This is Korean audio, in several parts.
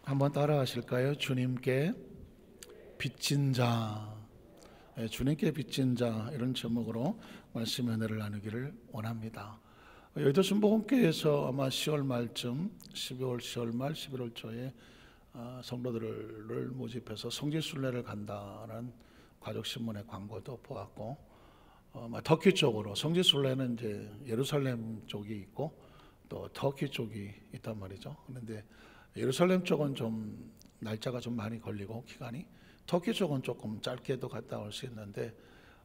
한번 따라 하실까요? 주님께 빚진 자, 주님께 빚진 자, 이런 제목으로 말씀 은혜를 나누기를 원합니다. 여의도 순복음교회에서 아마 10월 말쯤, 12월 10월 말 11월 초에 성도들을 모집해서 성지순례를 간다는 가족신문의 광고도 보았고, 터키 쪽으로 성지순례는 이제 예루살렘 쪽이 있고 또 터키 쪽이 있단 말이죠. 그런데 예루살렘 쪽은 좀 날짜가 좀 많이 걸리고 기간이, 터키 쪽은 조금 짧게도 갔다 올 수 있는데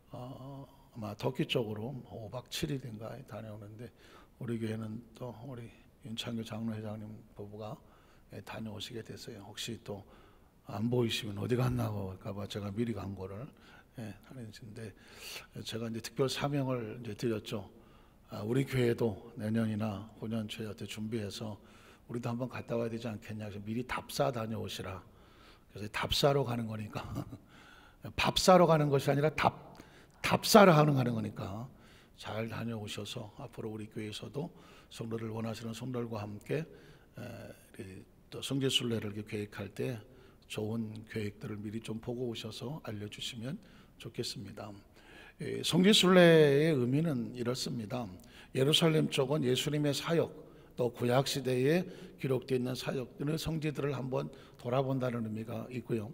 아마 터키 쪽으로 5박 7일인가 다녀오는데, 우리 교회는 또 우리 윤창규 장로회장님 부부가 다녀오시게 됐어요. 혹시 또 안 보이시면 어디 갔나 볼까봐 제가 미리 광고를 하는데, 제가 이제 특별 사명을 이제 드렸죠. 우리 교회도 내년이나 후년초에 준비해서 우리도 한번 갔다 와야 되지 않겠냐. 그래서 미리 답사 다녀오시라. 그래서 답사로 가는 거니까 밥 사러 가는 것이 아니라 답사를 하는 거니까 잘 다녀오셔서 앞으로 우리 교회에서도 성도를 원하시는 성도들과 함께 또 성지순례를 계획할 때 좋은 계획들을 미리 좀 보고 오셔서 알려주시면 좋겠습니다. 성지순례의 의미는 이렇습니다. 예루살렘 쪽은 예수님의 사역, 또 구약시대에 기록되어 있는 사역들의 성지들을 한번 돌아본다는 의미가 있고요.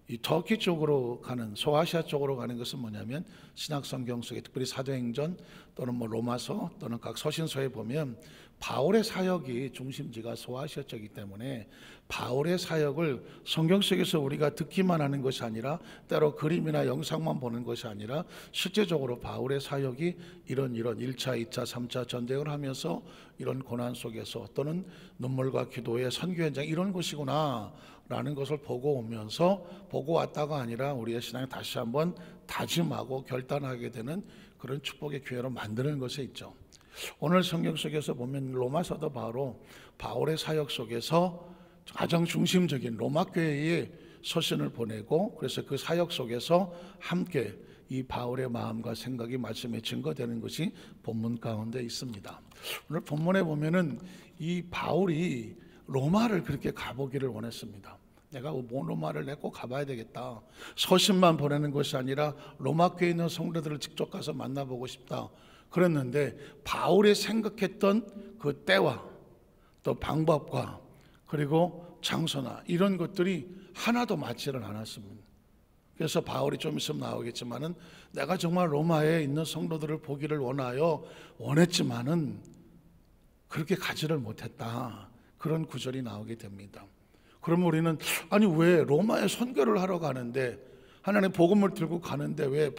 이 터키 쪽으로 가는, 소아시아 쪽으로 가는 것은 뭐냐면, 신약성경 속에 특별히 사도행전 또는 로마서 또는 각 서신서에 보면 바울의 사역이 중심지가 소아시아 쪽이기 때문에 바울의 사역을 성경 속에서 우리가 듣기만 하는 것이 아니라, 때로 그림이나 영상만 보는 것이 아니라 실제적으로 바울의 사역이 이런 1차, 2차, 3차 전쟁을 하면서 이런 고난 속에서, 또는 눈물과 기도의 선교 현장, 이런 것이구나 라는 것을 보고 오면서, 보고 왔다가 아니라 우리의 신앙을 다시 한번 다짐하고 결단하게 되는 그런 축복의 기회로 만드는 것에 있죠. 오늘 성경 속에서 보면 로마서도 바로 바울의 사역 속에서 가장 중심적인 로마 교회에 서신을 보내고, 그래서 그 사역 속에서 함께 이 바울의 마음과 생각이 말씀에 증거되는 것이 본문 가운데 있습니다. 오늘 본문에 보면은 이 바울이 로마를 그렇게 가보기를 원했습니다. 내가 로마를 꼭 가봐야 되겠다. 서신만 보내는 것이 아니라 로마 교회에 있는 성도들을 직접 가서 만나보고 싶다. 그랬는데 바울이 생각했던 그 때와 또 방법과 그리고 장소나 이런 것들이 하나도 맞지를 않았습니다. 그래서 바울이 좀 있으면 나오겠지만은, 내가 정말 로마에 있는 성도들을 보기를 원했지만은 그렇게 가지를 못했다. 그런 구절이 나오게 됩니다. 그러면 우리는, 아니 왜 로마에 선교를 하러 가는데, 하나님의 복음을 들고 가는데 왜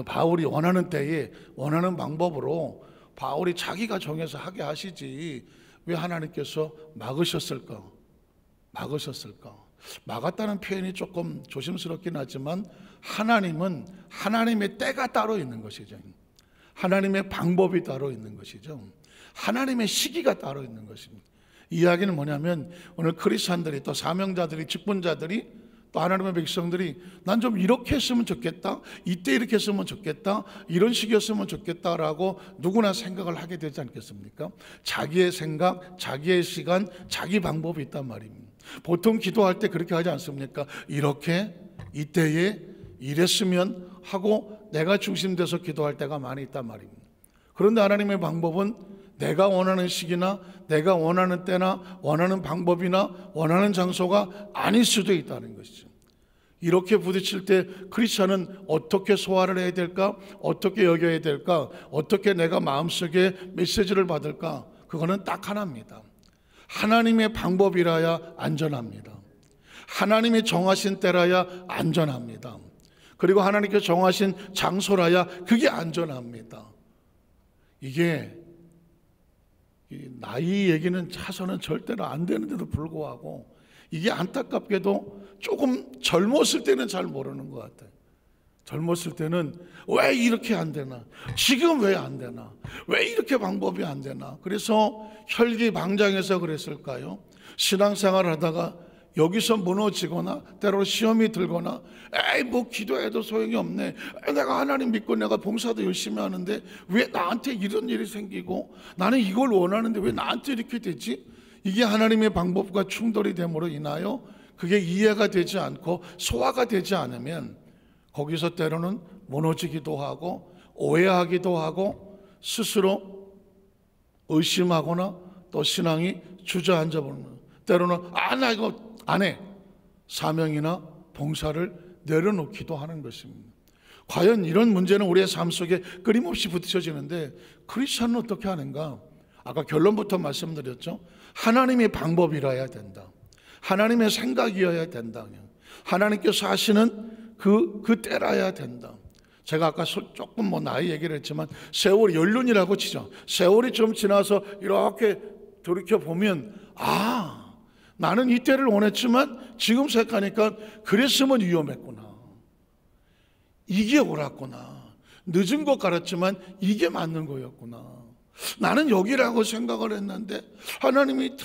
바울이 원하는 때에 원하는 방법으로 바울이 자기가 정해서 하게 하시지 왜 하나님께서 막으셨을까? 막았다는 표현이 조금 조심스럽긴 하지만, 하나님은 하나님의 때가 따로 있는 것이죠. 하나님의 방법이 따로 있는 것이죠. 하나님의 시기가 따로 있는 것입니다. 이야기는 뭐냐면, 오늘 크리스찬들이, 또 사명자들이, 직분자들이, 또 하나님의 백성들이 난 좀 이렇게 했으면 좋겠다, 이때 이렇게 했으면 좋겠다, 이런 식이었으면 좋겠다라고 누구나 생각을 하게 되지 않겠습니까? 자기의 생각, 자기의 시간, 자기 방법이 있단 말입니다. 보통 기도할 때 그렇게 하지 않습니까? 이렇게, 이때에 이랬으면 하고 내가 중심돼서 기도할 때가 많이 있단 말입니다. 그런데 하나님의 방법은 내가 원하는 시기나 내가 원하는 때나 원하는 방법이나 원하는 장소가 아닐 수도 있다는 것이죠. 이렇게 부딪힐 때 크리스찬은 어떻게 소화를 해야 될까? 어떻게 여겨야 될까? 어떻게 내가 마음속에 메시지를 받을까? 그거는 딱 하나입니다. 하나님의 방법이라야 안전합니다. 하나님이 정하신 때라야 안전합니다. 그리고 하나님께서 정하신 장소라야 그게 안전합니다. 이게 나이 얘기는 차서는 절대로 안 되는데도 불구하고, 이게 안타깝게도 조금 젊었을 때는 잘 모르는 것 같아요. 젊었을 때는 왜 이렇게 안 되나, 지금 왜 안 되나, 왜 이렇게 방법이 안 되나, 그래서 혈기방장해서 그랬을까요? 신앙생활을 하다가 여기서 무너지거나 때로 시험이 들거나, 에이 뭐 기도해도 소용이 없네, 내가 하나님 믿고 내가 봉사도 열심히 하는데 왜 나한테 이런 일이 생기고, 나는 이걸 원하는데 왜 나한테 이렇게 되지? 이게 하나님의 방법과 충돌이 됨으로 인하여 그게 이해가 되지 않고 소화가 되지 않으면 거기서 때로는 무너지기도 하고 오해하기도 하고 스스로 의심하거나 또 신앙이 주저앉아 버리는, 때로는 나 이거 안 해, 사명이나 봉사를 내려놓기도 하는 것입니다. 과연 이런 문제는 우리의 삶 속에 끊임없이 부딪혀지는데 크리스천은 어떻게 하는가? 아까 결론부터 말씀드렸죠. 하나님의 방법이라야 된다. 하나님의 생각이어야 된다. 하나님께서 하시는 그 때라야 된다. 제가 아까 조금 나이 얘기를 했지만 세월이 연륜이라고 치죠. 세월이 좀 지나서 이렇게 돌이켜보면 나는 이 때를 원했지만 지금 생각하니까 그랬으면 위험했구나. 이게 옳았구나. 늦은 것 같았지만 이게 맞는 거였구나. 나는 여기라고 생각을 했는데 하나님이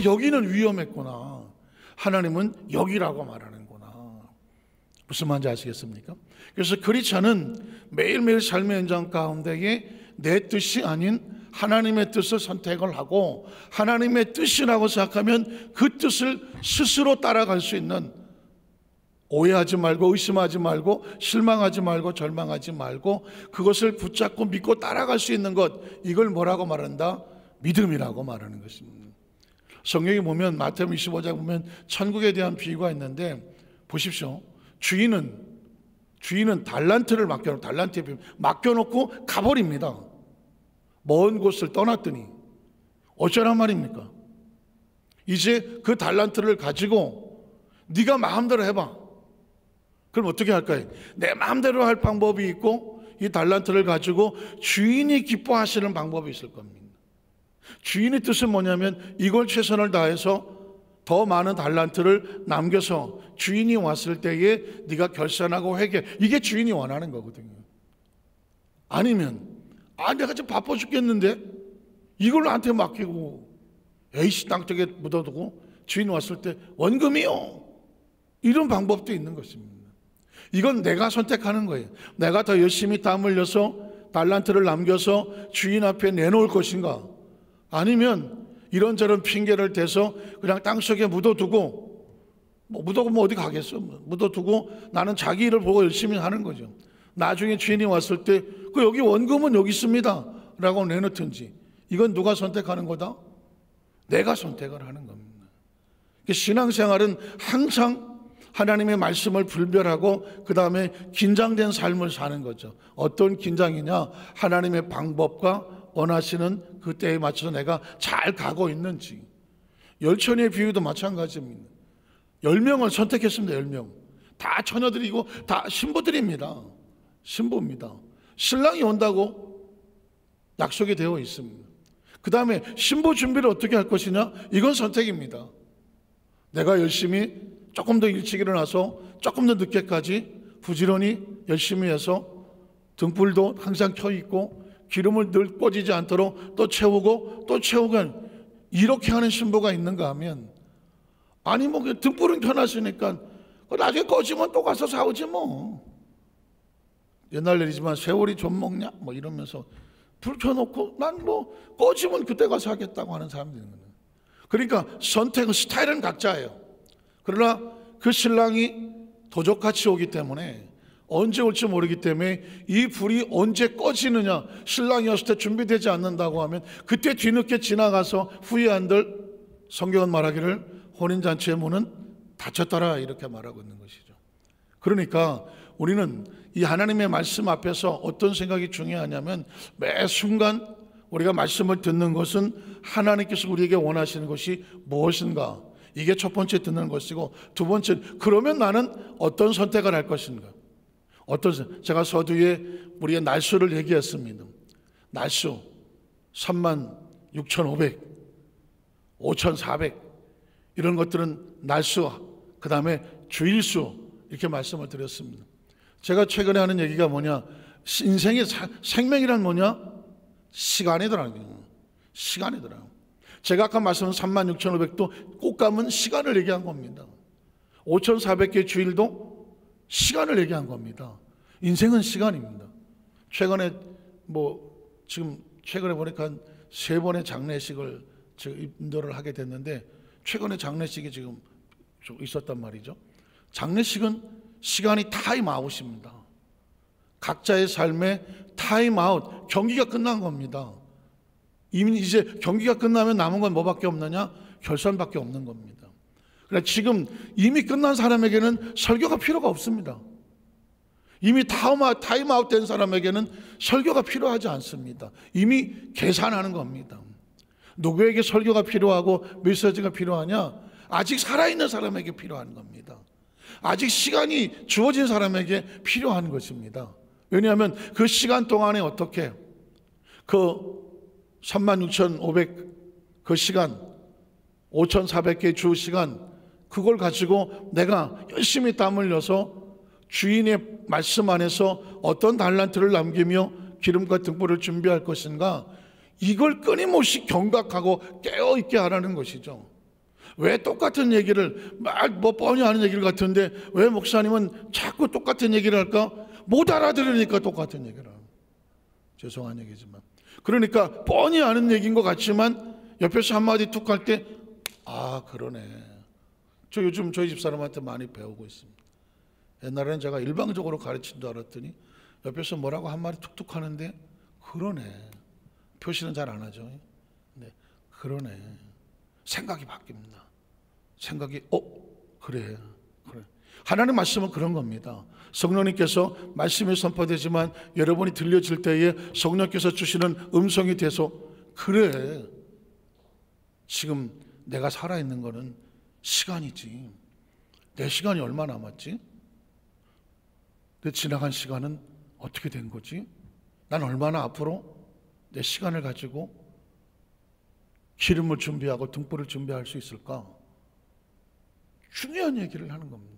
여기는 위험했구나. 하나님은 여기라고 말하는구나. 무슨 말인지 아시겠습니까? 그래서 크리스천은 매일매일 삶의 현장 가운데에 내 뜻이 아닌 하나님의 뜻을 선택을 하고 하나님의 뜻이라고 생각하면 그 뜻을 스스로 따라갈 수 있는, 오해하지 말고 의심하지 말고 실망하지 말고 절망하지 말고 그것을 붙잡고 믿고 따라갈 수 있는 것, 이걸 뭐라고 말한다? 믿음이라고 말하는 것입니다. 성경에 보면 마태복음 25장 보면 천국에 대한 비유가 있는데 보십시오. 주인은 달란트를 맡겨놓고 가버립니다. 먼 곳을 떠났더니 어쩌란 말입니까? 이제 그 달란트를 가지고 네가 마음대로 해봐. 그럼 어떻게 할까요? 내 마음대로 할 방법이 있고 이 달란트를 가지고 주인이 기뻐하시는 방법이 있을 겁니다. 주인의 뜻은 뭐냐면 이걸 최선을 다해서 더 많은 달란트를 남겨서 주인이 왔을 때에 네가 결산하고 회개, 이게 주인이 원하는 거거든요. 아니면 내가 지금 바빠 죽겠는데 이걸 나한테 맡기고 에이씨 땅속에 묻어두고 주인 왔을 때 원금이요, 이런 방법도 있는 것입니다. 이건 내가 선택하는 거예요. 내가 더 열심히 땀 흘려서 달란트를 남겨서 주인 앞에 내놓을 것인가, 아니면 이런저런 핑계를 대서 그냥 땅속에 묻어두고 묻어두면 어디 가겠어? 묻어두고 나는 자기 일을 보고 열심히 하는 거죠. 나중에 주인이 왔을 때 여기 원금은 여기 있습니다 라고 내놓든지, 이건 누가 선택하는 거다? 내가 선택을 하는 겁니다. 신앙생활은 항상 하나님의 말씀을 분별하고 그 다음에 긴장된 삶을 사는 거죠. 어떤 긴장이냐? 하나님의 방법과 원하시는 그 때에 맞춰서 내가 잘 가고 있는지. 열처녀의 비유도 마찬가지입니다. 10명을 선택했습니다. 10명 다 처녀들이고 다 신부들입니다. 신부입니다. 신랑이 온다고 약속이 되어 있습니다. 그 다음에 신부 준비를 어떻게 할 것이냐? 이건 선택입니다. 내가 열심히 조금 더 일찍 일어나서 조금 더 늦게까지 부지런히 열심히 해서 등불도 항상 켜 있고 기름을 늘 꺼지지 않도록 또 채우고 이렇게 하는 신부가 있는가 하면, 아니 등불은 켜놨으니까 나중에 꺼지면 또 가서 사오지 뭐. 옛날 일이지만 세월이 좀 먹냐 이러면서 불 켜놓고 난 꺼지면 그때 가서 하겠다고 하는 사람들이 있는 거예요. 그러니까 선택은 스타일은 각자예요. 그러나 그 신랑이 도적같이 오기 때문에 언제 올지 모르기 때문에 이 불이 언제 꺼지느냐, 신랑이 왔을 때 준비되지 않는다고 하면 그때 뒤늦게 지나가서 후회한들, 성경은 말하기를 혼인잔치의 문은 닫혔더라 이렇게 말하고 있는 것이죠. 그러니까 우리는 이 하나님의 말씀 앞에서 어떤 생각이 중요하냐면 매 순간 우리가 말씀을 듣는 것은 하나님께서 우리에게 원하시는 것이 무엇인가, 이게 첫 번째 듣는 것이고, 두 번째, 그러면 나는 어떤 선택을 할 것인가. 제가 서두에 우리의 날수를 얘기했습니다. 날수 36,500, 5,400 이런 것들은 날수, 그 다음에 주일수, 이렇게 말씀을 드렸습니다. 제가 최근에 하는 얘기가 뭐냐, 인생의 생명이란 뭐냐? 시간이더라고요. 시간이더라고요. 제가 아까 말씀한 36,500도 꽃감은 시간을 얘기한 겁니다. 5,400개 주일도 시간을 얘기한 겁니다. 인생은 시간입니다. 최근에 보니까 한 3번의 장례식을 인도를 하게 됐는데 최근에 장례식이 지금 좀 있었단 말이죠. 장례식은 시간이 타임아웃입니다. 각자의 삶에 타임아웃, 경기가 끝난 겁니다. 이미 이제 경기가 끝나면 남은 건 뭐밖에 없느냐? 결산밖에 없는 겁니다. 그러니까 지금 이미 끝난 사람에게는 설교가 필요가 없습니다. 이미 타임아웃 된 사람에게는 설교가 필요하지 않습니다. 이미 계산하는 겁니다. 누구에게 설교가 필요하고 메시지가 필요하냐? 아직 살아있는 사람에게 필요한 겁니다. 아직 시간이 주어진 사람에게 필요한 것입니다. 왜냐하면 그 시간 동안에 어떻게 그 36,500 그 시간 5,400개 주 시간 그걸 가지고 내가 열심히 땀 흘려서 주인의 말씀 안에서 어떤 달란트를 남기며 기름과 등불을 준비할 것인가, 이걸 끊임없이 경각하고 깨어있게 하라는 것이죠. 왜 똑같은 얘기를 막 뻔히 하는 얘기를 같은데 왜 목사님은 자꾸 똑같은 얘기를 할까? 못 알아들으니까 똑같은 얘기를 하는, 죄송한 얘기지만, 그러니까 뻔히 아는 얘기인 것 같지만 옆에서 한마디 툭 할 때 아 그러네. 저 요즘 저희 집사람한테 많이 배우고 있습니다. 옛날에는 제가 일방적으로 가르친 줄 알았더니 옆에서 뭐라고 한마디 툭툭 하는데 그러네. 표시는 잘 안 하죠. 네, 그러네. 생각이 바뀝니다. 생각이 그래. 하나님 말씀은 그런 겁니다. 성령님께서 말씀이 선포되지만 여러분이 들려질 때에 성령께서 주시는 음성이 돼서 그래, 지금 내가 살아있는 거는 시간이지. 내 시간이 얼마 남았지? 내 지나간 시간은 어떻게 된 거지? 난 얼마나 앞으로 내 시간을 가지고 기름을 준비하고 등불을 준비할 수 있을까? 중요한 얘기를 하는 겁니다.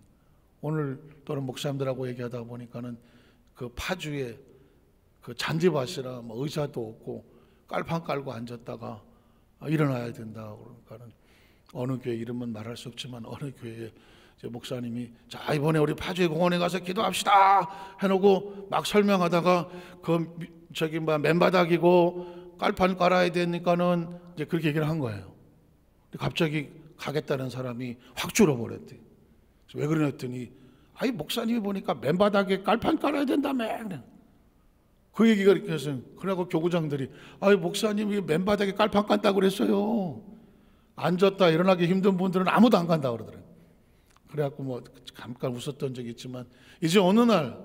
오늘 또는 목사님들하고 얘기하다 보니까는 그 파주에 그 잔디밭이라 뭐 의자도 없고 깔판 깔고 앉았다가 일어나야 된다 그러니까는 어느 교회 이름은 말할 수 없지만 어느 교회에 이제 목사님이 자 이번에 우리 파주의 공원에 가서 기도합시다 해놓고 막 설명하다가 그 저기 뭐 맨바닥이고 깔판 깔아야 되니까는 이제 그렇게 얘기를 한 거예요. 갑자기 가겠다는 사람이 확 줄어버렸대. 왜 그러냐더니 아이 목사님이 보니까 맨바닥에 깔판 깔아야 된다며. 그 얘기가 이렇게 해서 그래갖고 교구장들이 아이 목사님이 맨바닥에 깔판 깐다고 그랬어요. 앉았다 일어나기 힘든 분들은 아무도 안 간다 그러더래요. 그래갖고 뭐 잠깐 웃었던 적이 있지만 이제 어느 날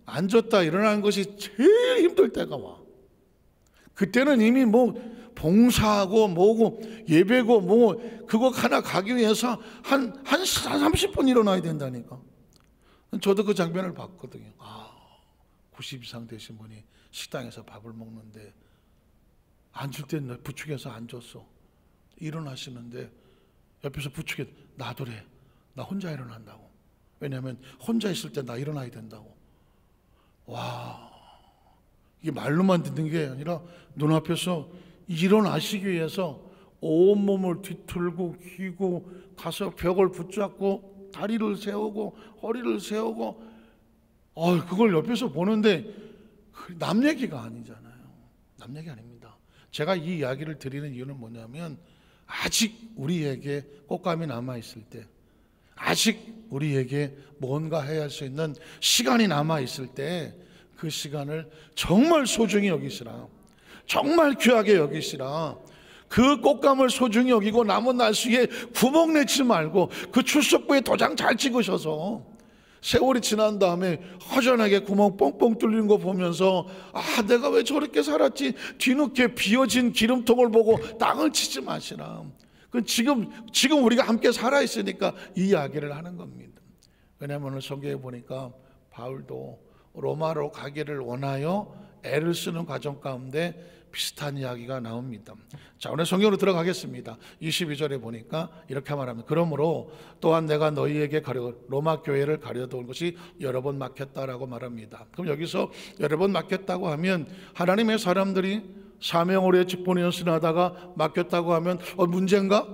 앉았다 일어나는 것이 제일 힘들 때가 와. 그때는 이미 뭐 봉사하고 뭐고 예배고 뭐 그거 하나 가기 위해서 한 30분 일어나야 된다니까. 저도 그 장면을 봤거든요. 90 이상 되신 분이 식당에서 밥을 먹는데 앉을 때 부축해서 앉았어. 일어나시는데 옆에서 부축해 놔두래. 나 혼자 일어난다고. 왜냐하면 혼자 있을 때 나 일어나야 된다고. 와, 이게 말로만 듣는 게 아니라 눈앞에서 일어나시기 위해서 온몸을 뒤틀고 기고 가서 벽을 붙잡고 다리를 세우고 허리를 세우고 그걸 옆에서 보는데 남 얘기가 아니잖아요. 남 얘기 아닙니다. 제가 이 이야기를 드리는 이유는 뭐냐면 아직 우리에게 꽃감이 남아있을 때, 아직 우리에게 뭔가 해야 할 수 있는 시간이 남아있을 때 그 시간을 정말 소중히 여기시라, 정말 귀하게 여기시라. 그 꽃감을 소중히 여기고 남은 날씨에 구멍 내지 말고 그 출석부에 도장 잘 찍으셔서 세월이 지난 다음에 허전하게 구멍 뻥뻥 뚫리는 거 보면서 내가 왜 저렇게 살았지, 뒤늦게 비어진 기름통을 보고 땅을 치지 마시라. 지금 우리가 함께 살아있으니까 이 이야기를 하는 겁니다. 왜냐하면 오늘 성경에 보니까 바울도 로마로 가기를 원하여 애를 쓰는 과정 가운데 비슷한 이야기가 나옵니다. 자, 오늘 성경으로 들어가겠습니다. 22절에 보니까 이렇게 말합니다. 그러므로 또한 내가 너희에게 로마 교회를 가려놓은 것이 여러 번 막혔다라고 말합니다. 그럼 여기서 여러 번 막혔다고 하면 하나님의 사람들이 사명으로의 직분을 연습하다가 막혔다고 하면 문제인가?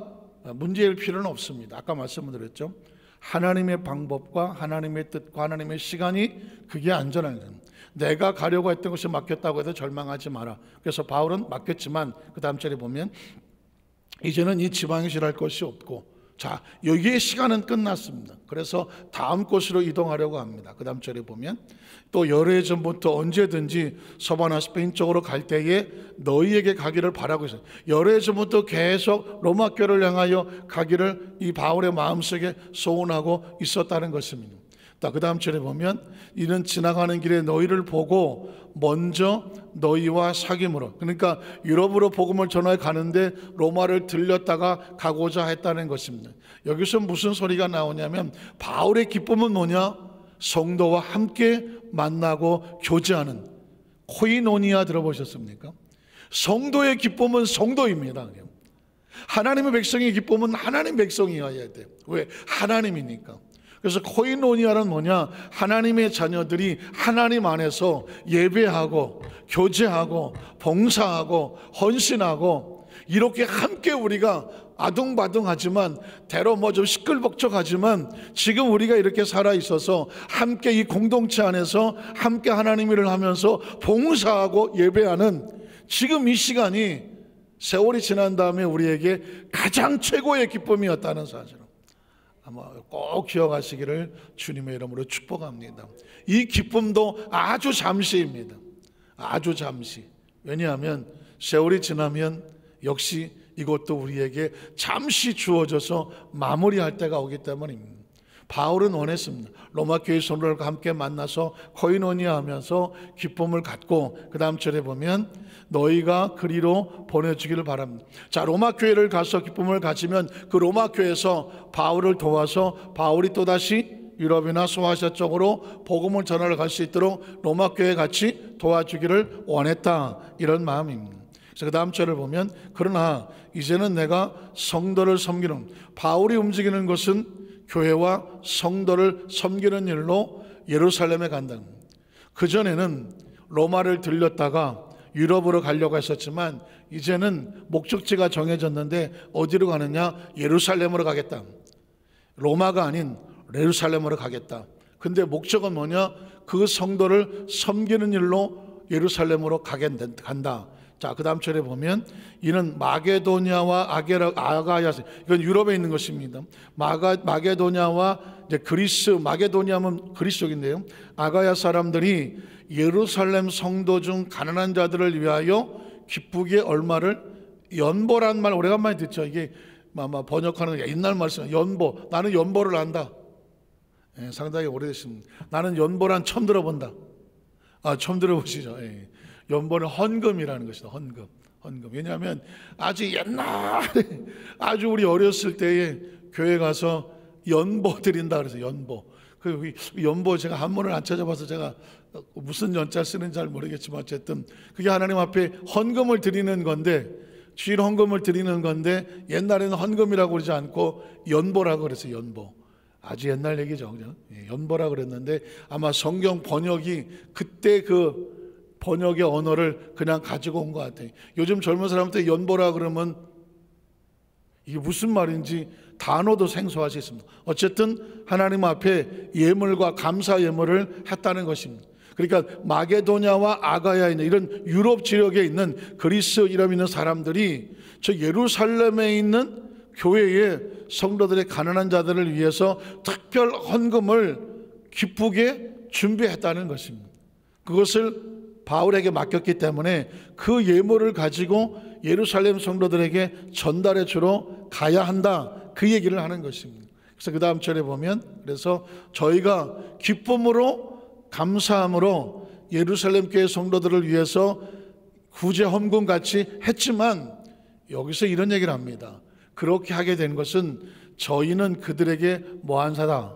문제일 필요는 없습니다. 아까 말씀을 드렸죠. 하나님의 방법과 하나님의 뜻과 하나님의 시간이 그게 안전한 겁니다. 내가 가려고 했던 것이 막혔다고 해도 절망하지 마라. 그래서 바울은 막혔지만 그 다음 절에 보면 이제는 이 지방에 일할 것이 없고, 자, 여기에 시간은 끝났습니다. 그래서 다음 곳으로 이동하려고 합니다. 그 다음 절에 보면 또 여러 해 전부터 언제든지 서바나 스페인 쪽으로 갈 때에 너희에게 가기를 바라고 있어요. 여러 해 전부터 계속 로마 교회를 향하여 가기를 이 바울의 마음속에 소원하고 있었다는 것입니다. 그 다음 절에 보면 이는 지나가는 길에 너희를 보고 먼저 너희와 사귐으로, 그러니까 유럽으로 복음을 전하여 가는데 로마를 들렸다가 가고자 했다는 것입니다. 여기서 무슨 소리가 나오냐면 바울의 기쁨은 뭐냐? 성도와 함께 만나고 교제하는 코이노니아 들어보셨습니까? 성도의 기쁨은 성도입니다. 하나님의 백성의 기쁨은 하나님 백성이어야 돼요. 왜? 하나님이니까. 그래서 코이노니아는 뭐냐? 하나님의 자녀들이 하나님 안에서 예배하고 교제하고 봉사하고 헌신하고 이렇게 함께 우리가 아둥바둥하지만 때로 뭐 좀 시끌벅적하지만 지금 우리가 이렇게 살아 있어서 함께 이 공동체 안에서 함께 하나님 일을 하면서 봉사하고 예배하는 지금 이 시간이 세월이 지난 다음에 우리에게 가장 최고의 기쁨이었다는 사실을 아마 꼭 기억하시기를 주님의 이름으로 축복합니다. 이 기쁨도 아주 잠시입니다. 아주 잠시. 왜냐하면 세월이 지나면 역시 이것도 우리에게 잠시 주어져서 마무리할 때가 오기 때문입니다. 바울은 원했습니다. 로마 교회 성도들과 함께 만나서 코이노니아 하면서 기쁨을 갖고 그 다음 절에 보면 너희가 그리로 보내주기를 바랍니다. 자, 로마 교회를 가서 기쁨을 가지면 그 로마 교회에서 바울을 도와서 바울이 또다시 유럽이나 소아시아 쪽으로 복음을 전하러 갈 수 있도록 로마 교회 같이 도와주기를 원했다, 이런 마음입니다. 그래서 그 다음 절을 보면 그러나 이제는 내가 성도를 섬기는, 바울이 움직이는 것은 교회와 성도를 섬기는 일로 예루살렘에 간다. 그전에는 로마를 들렸다가 유럽으로 가려고 했었지만 이제는 목적지가 정해졌는데 어디로 가느냐? 예루살렘으로 가겠다. 로마가 아닌 예루살렘으로 가겠다. 근데 목적은 뭐냐? 그 성도를 섬기는 일로 예루살렘으로 간다. 자, 그 다음 절에 보면 이는 마게도냐와 아가야, 이건 유럽에 있는 것입니다. 마게도냐와 이제 그리스, 마게도냐면 그리스 쪽인데요. 아가야 사람들이 예루살렘 성도 중 가난한 자들을 위하여 기쁘게 얼마를, 연보란 말 오래간만에 듣죠. 이게 아마 번역하는 옛날 말씀, 연보. 나는 연보를 안다. 예, 상당히 오래됐습니다. 나는 연보란 처음 들어본다. 처음 들어보시죠. 예. 연보는 헌금이라는 것이다. 헌금. 왜냐하면 아주 옛날에, 아주 우리 어렸을 때에 교회 가서 연보 드린다 그래서 연보. 그 연보 제가 한문을 안 찾아봐서 제가 무슨 연자 쓰는지 잘 모르겠지만 어쨌든 그게 하나님 앞에 헌금을 드리는 건데, 주일 헌금을 드리는 건데 옛날에는 헌금이라고 그러지 않고 연보라고 그래서 연보. 아주 옛날 얘기죠. 그죠? 연보라고 그랬는데 아마 성경 번역이 그때 그 번역의 언어를 그냥 가지고 온 것 같아요. 요즘 젊은 사람한테 연보라 그러면 이게 무슨 말인지 단어도 생소하시겠습니다. 어쨌든 하나님 앞에 예물과 감사 예물을 했다는 것입니다. 그러니까 마게도냐와 아가야에 있는 이런 유럽 지역에 있는 그리스 이름 있는 사람들이 저 예루살렘에 있는 교회의 성도들의 가난한 자들을 위해서 특별 헌금을 기쁘게 준비했다는 것입니다. 그것을 바울에게 맡겼기 때문에 그 예물을 가지고 예루살렘 성도들에게 전달해 주러 가야 한다, 그 얘기를 하는 것입니다. 그래서 그 다음 절에 보면 그래서 저희가 기쁨으로 감사함으로 예루살렘 교회 성도들을 위해서 구제 헌금 같이 했지만 여기서 이런 얘기를 합니다. 그렇게 하게 된 것은 저희는 그들에게 뭐한 사다?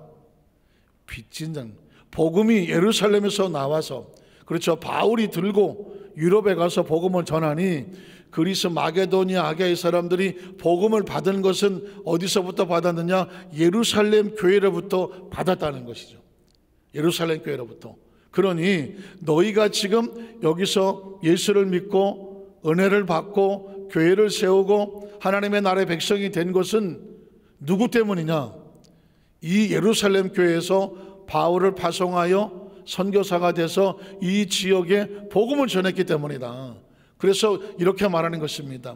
빚진 자. 복음이 예루살렘에서 나와서, 그렇죠, 바울이 들고 유럽에 가서 복음을 전하니 그리스 마게도니아 아가야 사람들이 복음을 받은 것은 어디서부터 받았느냐? 예루살렘 교회로부터 받았다는 것이죠. 예루살렘 교회로부터. 그러니 너희가 지금 여기서 예수를 믿고 은혜를 받고 교회를 세우고 하나님의 나라의 백성이 된 것은 누구 때문이냐? 이 예루살렘 교회에서 바울을 파송하여 선교사가 돼서 이 지역에 복음을 전했기 때문이다. 그래서 이렇게 말하는 것입니다.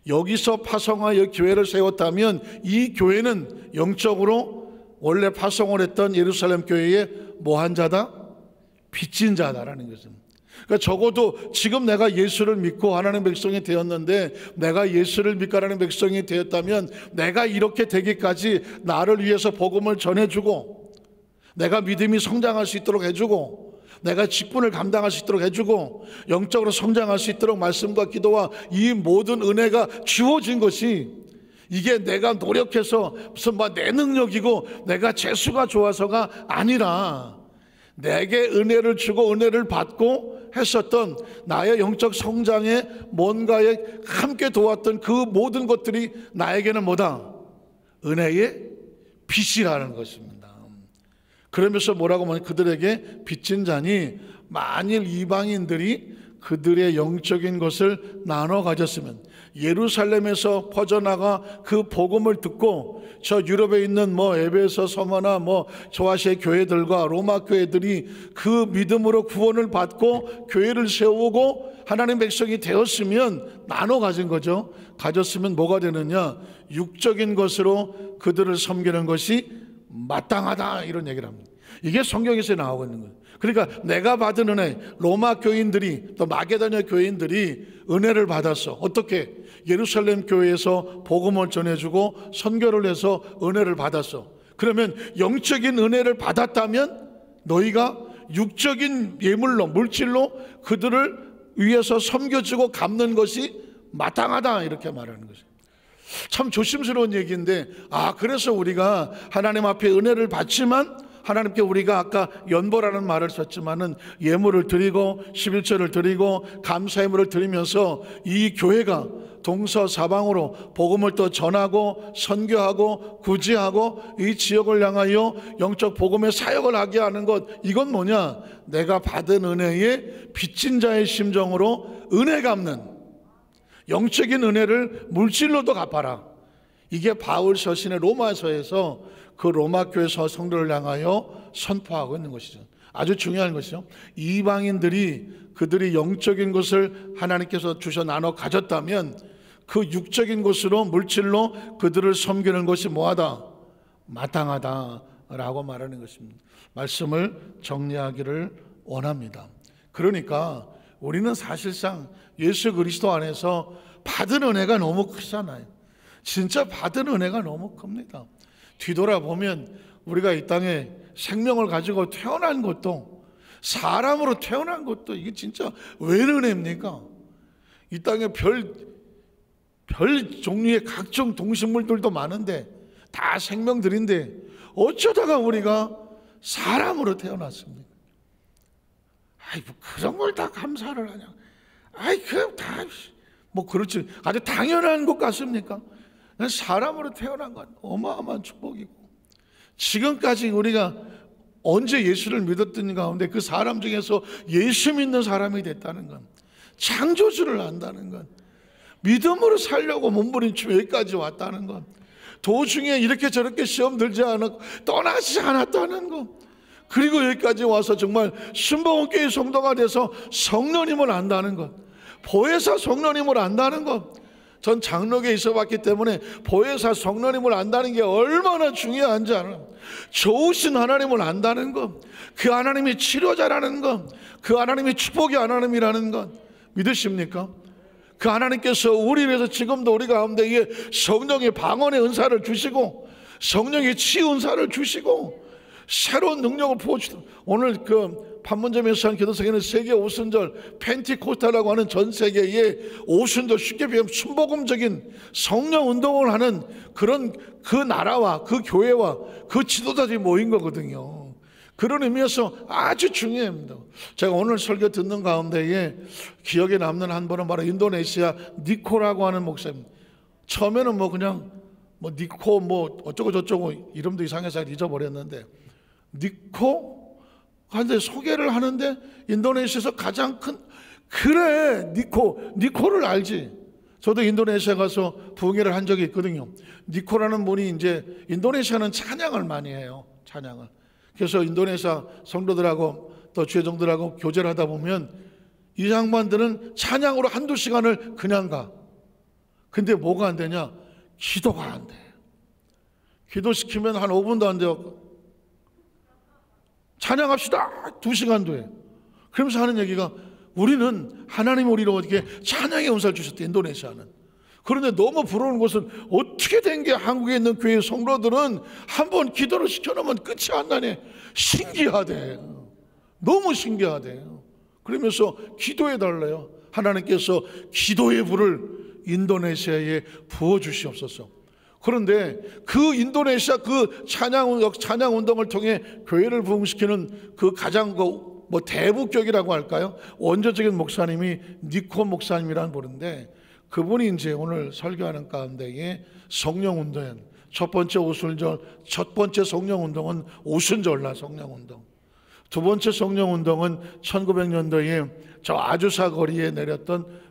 여기서 파송하여 교회를 세웠다면 이 교회는 영적으로 원래 파송을 했던 예루살렘 교회의 뭐한 자다? 빚진 자다라는 것입니다. 그러니까 적어도 지금 내가 예수를 믿고 하나님의 백성이 되었는데, 내가 예수를 믿고 하나님의 백성이 되었다면 내가 이렇게 되기까지 나를 위해서 복음을 전해주고, 내가 믿음이 성장할 수 있도록 해주고, 내가 직분을 감당할 수 있도록 해주고, 영적으로 성장할 수 있도록 말씀과 기도와 이 모든 은혜가 주어진 것이, 이게 내가 노력해서 무슨 내 능력이고 내가 재수가 좋아서가 아니라, 내게 은혜를 주고 은혜를 받고 했었던 나의 영적 성장에 뭔가에 함께 도왔던 그 모든 것들이 나에게는 뭐다? 은혜의 빚이라는 것입니다. 그러면서 뭐라고 하면, 그들에게 빚진 자니 만일 이방인들이 그들의 영적인 것을 나눠 가졌으면, 예루살렘에서 퍼져나가 그 복음을 듣고 저 유럽에 있는 에베소 서머나 조아시아 교회들과 로마 교회들이 그 믿음으로 구원을 받고 교회를 세우고 하나님 백성이 되었으면, 나눠 가진 거죠. 가졌으면 뭐가 되느냐? 육적인 것으로 그들을 섬기는 것이 마땅하다, 이런 얘기를 합니다. 이게 성경에서 나오고 있는 거예요. 그러니까 내가 받은 은혜, 로마 교인들이, 또 마게도냐 교인들이 은혜를 받았어. 어떻게? 예루살렘 교회에서 복음을 전해주고 선교를 해서 은혜를 받았어. 그러면 영적인 은혜를 받았다면 너희가 육적인 예물로, 물질로 그들을 위해서 섬겨주고 갚는 것이 마땅하다, 이렇게 말하는 것이죠. 참 조심스러운 얘기인데, 그래서 우리가 하나님 앞에 은혜를 받지만 하나님께 우리가 아까 연보라는 말을 썼지만은 예물을 드리고 11조를 드리고 감사의 예물을 드리면서 이 교회가 동서사방으로 복음을 또 전하고 선교하고 구제하고 이 지역을 향하여 영적 복음의 사역을 하게 하는 것, 이건 뭐냐? 내가 받은 은혜의 빚진 자의 심정으로 은혜 갚는, 영적인 은혜를 물질로도 갚아라. 이게 바울 서신의 로마서에서 그 로마 교회 성도를 향하여 선포하고 있는 것이죠. 아주 중요한 것이죠. 이방인들이 그들이 영적인 것을 하나님께서 주셔 나눠 가졌다면 그 육적인 것으로, 물질로 그들을 섬기는 것이 뭐하다? 마땅하다라고 말하는 것입니다. 말씀을 정리하기를 원합니다. 그러니까 우리는 사실상 예수 그리스도 안에서 받은 은혜가 너무 크잖아요. 진짜 받은 은혜가 너무 큽니다. 뒤돌아보면 우리가 이 땅에 생명을 가지고 태어난 것도, 사람으로 태어난 것도, 이게 진짜 왜 은혜입니까? 이 땅에 별 종류의 각종 동식물들도 많은데 다 생명들인데 어쩌다가 우리가 사람으로 태어났습니까? 그런 걸 다 감사를 하냐? 그렇지. 아주 당연한 것 같습니까? 사람으로 태어난 건 어마어마한 축복이고, 지금까지 우리가 언제 예수를 믿었던 가운데 그 사람 중에서 예수 믿는 사람이 됐다는 건, 창조주를 안다는 건, 믿음으로 살려고 몸부림치며 여기까지 왔다는 건, 도중에 이렇게 저렇게 시험 들지 않았고 떠나지 않았다는 것, 그리고 여기까지 와서 정말 순복음교회 성도가 돼서 성령님을 안다는 것, 보혜사 성령님을 안다는 것. 전 장로교에 있어봤기 때문에 보혜사 성령님을 안다는 게 얼마나 중요한지 알아요. 좋으신 하나님을 안다는 것, 그 하나님이 치료자라는 것, 그 하나님이 축복의 하나님이라는 것 믿으십니까? 그 하나님께서 우리를 위해서 지금도 우리 가운데에 성령의 방언의 은사를 주시고 성령의 치유 은사를 주시고 새로운 능력을 부어주시고, 오늘 그 판문점에서 한 기도성에는 세계 오순절 펜티코스탈이라고 하는 전 세계의 오순절, 쉽게 비하면 순복음적인 성령 운동을 하는 그런 그 나라와 그 교회와 그 지도자들이 모인 거거든요. 그런 의미에서 아주 중요합니다. 제가 오늘 설교 듣는 가운데에 기억에 남는 한 분은 바로 인도네시아 니코라고 하는 목사입니다. 처음에는 그냥 니코 어쩌고 저쩌고 이름도 이상해서 잊어버렸는데, 니코 한데 소개를 하는데 인도네시아에서 가장 큰, 그래 니코를 알지. 저도 인도네시아 가서 부흥회를 한 적이 있거든요. 니코라는 분이 이제 인도네시아는 찬양을 많이 해요. 찬양을. 그래서 인도네시아 성도들하고 또 주회종들하고 교제를 하다 보면 이 양반들은 찬양으로 한두 시간을 그냥 가. 근데 뭐가 안 되냐? 기도가 안 돼. 기도시키면 한 5분도 안 돼요. 찬양합시다. 2시간도 해. 그러면서 하는 얘기가 우리는 하나님 우리를 어떻게 찬양의 은사를 주셨대, 인도네시아는. 그런데 너무 부러운 것은 어떻게 된 게 한국에 있는 교회 성도들은 한번 기도를 시켜놓으면 끝이 안 나네. 신기하대. 너무 신기하대. 그러면서 기도해 달래요. 하나님께서 기도의 불을 인도네시아에 부어주시옵소서. 그런데 그 인도네시아 그 찬양 운동을 통해 교회를 부흥시키는 그 가장 대부격이라고 할까요? 원조적인 목사님이 니코 목사님이라는 분인데, 그분이 이제 오늘 설교하는 가운데에 성령 운동, 첫 번째 성령 운동은 오순절날 성령 운동, 두 번째 성령 운동은 1900년도에 저 아주사 거리에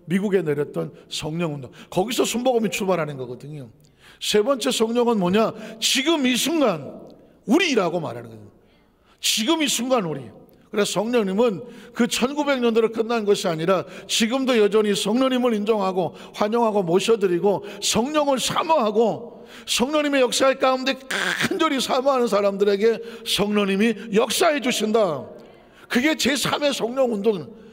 미국에 내렸던 성령 운동, 거기서 순복음이 출발하는 거거든요. 세 번째 성령은 뭐냐? 지금 이 순간 우리라고 말하는 거예요. 지금 이 순간 우리. 그래서 성령님은 그 1900년도로 끝난 것이 아니라 지금도 여전히 성령님을 인정하고 환영하고 모셔드리고 성령을 사모하고 성령님의 역사의 가운데 간절히 사모하는 사람들에게 성령님이 역사해 주신다. 그게 제3의 성령 운동.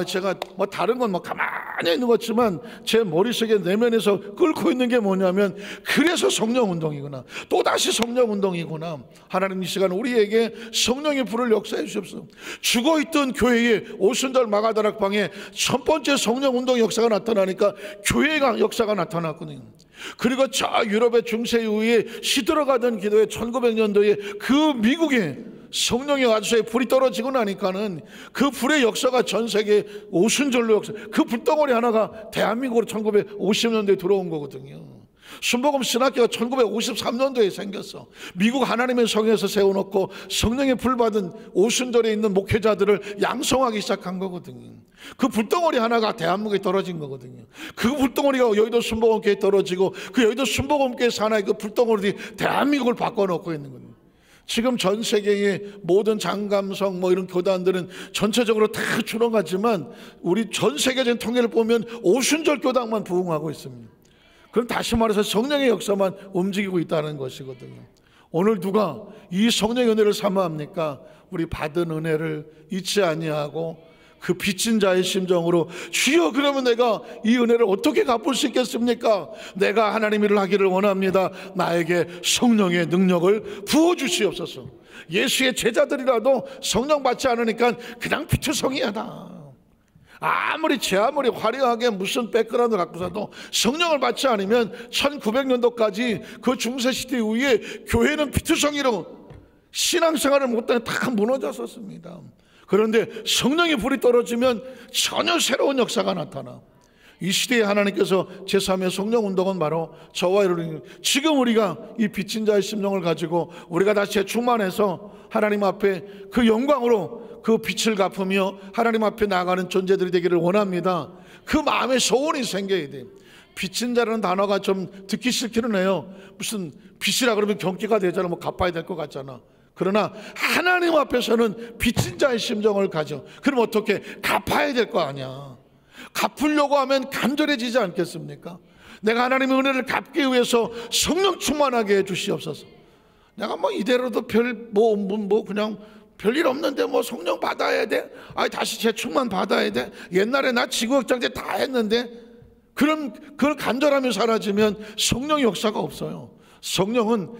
제가 다른 건 가만히 있는 것 같지만 제 머릿속에 내면에서 끓고 있는 게 뭐냐면, 그래서 성령 운동이구나, 또다시 성령 운동이구나. 하나님 이 시간 우리에게 성령의 불을 역사해 주십시오. 죽어있던 교회에 오순절 마가다락방에 첫 번째 성령 운동 역사가 나타나니까 교회가 역사가 나타났거든요. 그리고 저 유럽의 중세 이후에 시들어가던 기도에 1900년도에 그 미국에 성령의 아주사의 불이 떨어지고 나니까는 그 불의 역사가 전 세계 오순절로 역사, 그 불덩어리 하나가 대한민국으로 1950년도에 들어온 거거든요. 순복음 신학교가 1953년도에 생겼어. 미국 하나님의 성에서 세워놓고 성령의 불 받은 오순절에 있는 목회자들을 양성하기 시작한 거거든요. 그 불덩어리 하나가 대한민국에 떨어진 거거든요. 그 불덩어리가 여의도 순복음교회에 떨어지고 그 여의도 순복음교회 산하의 그 불덩어리들이 대한민국을 바꿔놓고 있는 거예요. 지금 전 세계의 모든 장감성 이런 교단들은 전체적으로 다 줄어가지만 우리 전 세계적인 통계를 보면 오순절 교당만 부흥하고 있습니다. 그럼 다시 말해서 성령의 역사만 움직이고 있다는 것이거든요. 오늘 누가 이 성령의 은혜를 사모합니까? 우리 받은 은혜를 잊지 아니하고 그 빚진 자의 심정으로, 주여 그러면 내가 이 은혜를 어떻게 갚을 수 있겠습니까? 내가 하나님 일을 하기를 원합니다. 나에게 성령의 능력을 부어주시옵소서. 예수의 제자들이라도 성령 받지 않으니까 그냥 피투성이야다. 아무리 화려하게 무슨 백그라운드 갖고서도 성령을 받지 않으면 1900년도까지 그 중세시대 이후에 교회는 피투성이로 신앙생활을 못하게 다 무너졌었습니다. 그런데 성령의 불이 떨어지면 전혀 새로운 역사가 나타나. 이 시대에 하나님께서 제3의 성령 운동은 바로 저와 여러분, 지금 우리가 이 빚진 자의 심령을 가지고 우리가 다시 재충만해서 하나님 앞에 그 영광으로 그 빛을 갚으며 하나님 앞에 나아가는 존재들이 되기를 원합니다. 그 마음에 소원이 생겨야 돼요. 빚진 자라는 단어가 좀 듣기 싫기는 해요. 무슨 빚이라 그러면 경기가 되잖아. 갚아야 될 것 같잖아. 그러나 하나님 앞에서는 빚진 자의 심정을 가져. 그럼 어떻게? 갚아야 될 거 아니야. 갚으려고 하면 간절해지지 않겠습니까? 내가 하나님의 은혜를 갚기 위해서 성령 충만하게 해 주시옵소서. 내가 이대로도 그냥 별일 없는데 성령 받아야 돼? 다시 재충만 받아야 돼? 옛날에 나 지구역장제 다 했는데, 그걸 간절함이 사라지면 성령의 역사가 없어요. 성령은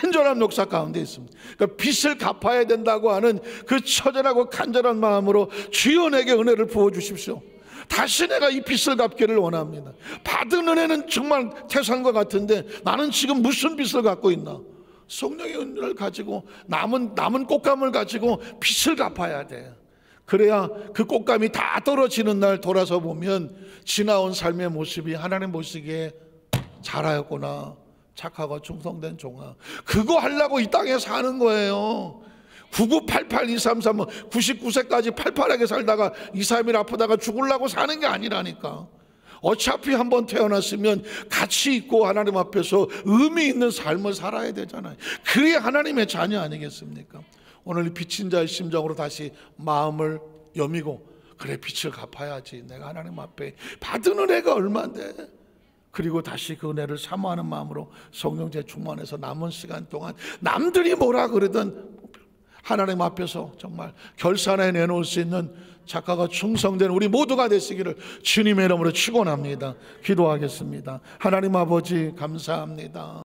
간절한 역사 가운데 있습니다. 그러니까 빚을 갚아야 된다고 하는 그 처절하고 간절한 마음으로 주여 내게 은혜를 부어주십시오. 다시 내가 이 빚을 갚기를 원합니다. 받은 은혜는 정말 태산과 같은데 나는 지금 무슨 빚을 갖고 있나? 성령의 은혜를 가지고 남은 꽃감을 가지고 빚을 갚아야 돼. 그래야 그 꽃감이 다 떨어지는 날 돌아서 보면 지나온 삶의 모습이 하나님 보시기에 잘하였구나, 착하고 충성된 종아. 그거 하려고 이 땅에 사는 거예요. 9988 233 99세까지 팔팔하게 살다가 2, 3일 아프다가 죽으려고 사는 게 아니라니까. 어차피 한번 태어났으면 가치 있고 하나님 앞에서 의미 있는 삶을 살아야 되잖아요. 그래야 하나님의 자녀 아니겠습니까? 오늘 이 빚진 자의 심정으로 다시 마음을 여미고, 그래 빚을 갚아야지. 내가 하나님 앞에 받은 은혜가 얼마인데 그리고 다시 그 은혜를 사모하는 마음으로 성령제 충만해서 남은 시간 동안 남들이 뭐라 그러든 하나님 앞에서 정말 결산해 내놓을 수 있는 작가가 충성된 우리 모두가 되시기를 주님의 이름으로 축원합니다. 기도하겠습니다. 하나님 아버지 감사합니다.